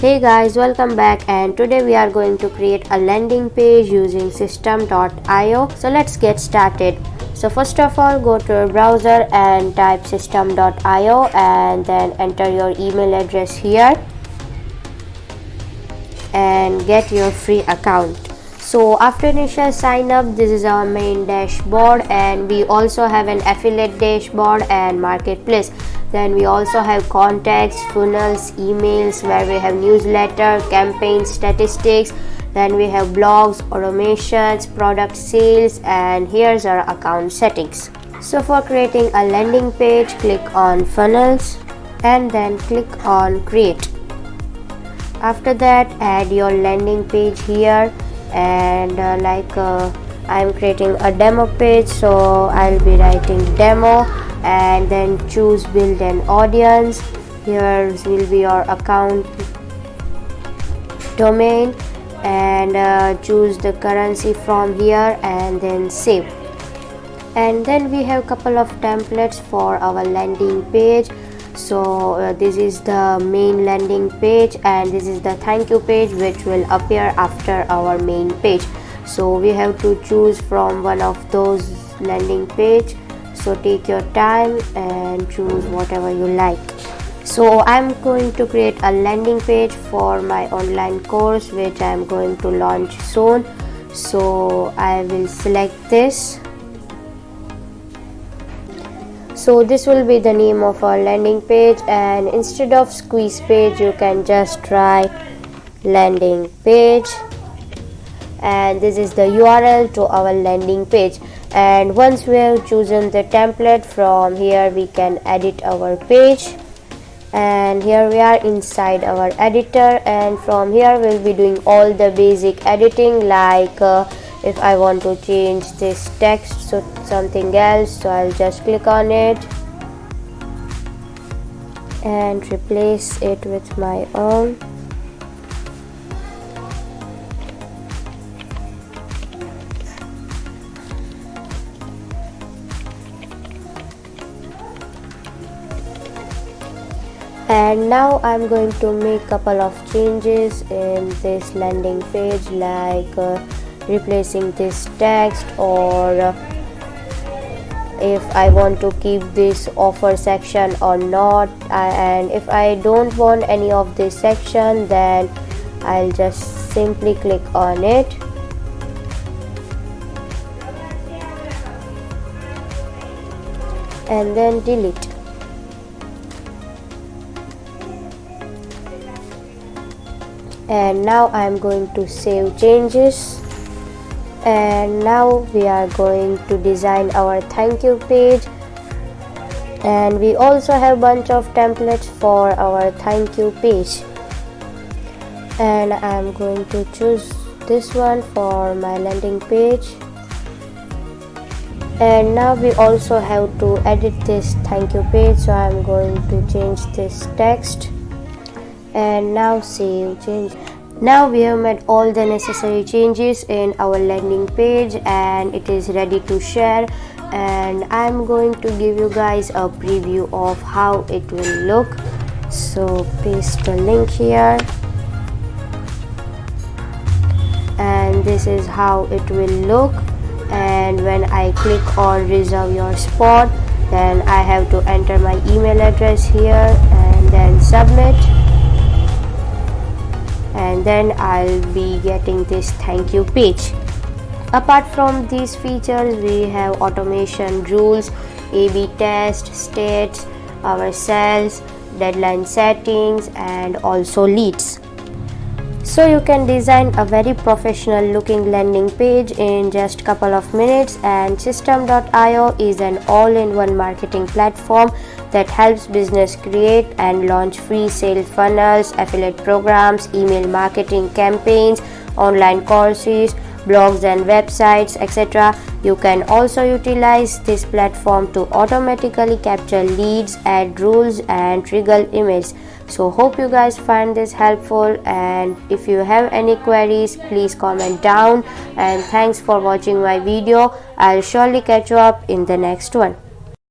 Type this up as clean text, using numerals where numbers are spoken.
Hey guys, welcome back, and today we are going to create a landing page using system.io. So let's get started. So first of all, go to your browser and type system.io and then enter your email address here and get your free account. So after initial sign up, this is our main dashboard, and we also have an affiliate dashboard and marketplace. Then we also have contacts, funnels, emails, where we have newsletter, campaign statistics. Then we have blogs, automations, product sales, and here's our account settings. So for creating a landing page, click on funnels and then click on create. After that, add your landing page here, and I'm creating a demo page, so I'll be writing demo and then choose build an audience. Here will be your account domain, and choose the currency from here and then save. And then we have couple of templates for our landing page. So this is the main landing page, and this is the thank you page which will appear after our main page. So we have to choose from one of those landing page. So take your time and choose whatever you like. So I'm going to create a landing page for my online course which I'm going to launch soon. So I will select this. So this will be the name of our landing page, and instead of squeeze page you can just try landing page, and this is the URL to our landing page. And once we have chosen the template, from here we can edit our page, and here we are inside our editor, and from here we'll be doing all the basic editing, like if I want to change this text to something else, so I'll just click on it and replace it with my own. And now I'm going to make couple of changes in this landing page, like replacing this text, or if I want to keep this offer section or not, and if I don't want any of this section, then I'll just simply click on it and then delete. And now I'm going to save changes. And now we are going to design our thank you page, and we also have bunch of templates for our thank you page, and I'm going to choose this one for my landing page. And now we also have to edit this thank you page, so I'm going to change this text and now save change. Now we have made all the necessary changes in our landing page, and it is ready to share, and I'm going to give you guys a preview of how it will look. So paste the link here, and this is how it will look. And when I click on reserve your spot, then I have to enter my email address here and then submit, and then I'll be getting this thank you page. Apart from these features, we have automation rules, A/B test, stats, our sales, deadline settings, and also leads. So you can design a very professional looking landing page in just couple of minutes, and system.io is an all-in-one marketing platform that helps business create and launch free sales funnels, affiliate programs, email marketing campaigns, online courses, blogs and websites, etc. You can also utilize this platform to automatically capture leads, add rules, and trigger emails. So hope you guys find this helpful, and if you have any queries, please comment down, and thanks for watching my video. I'll surely catch you up in the next one.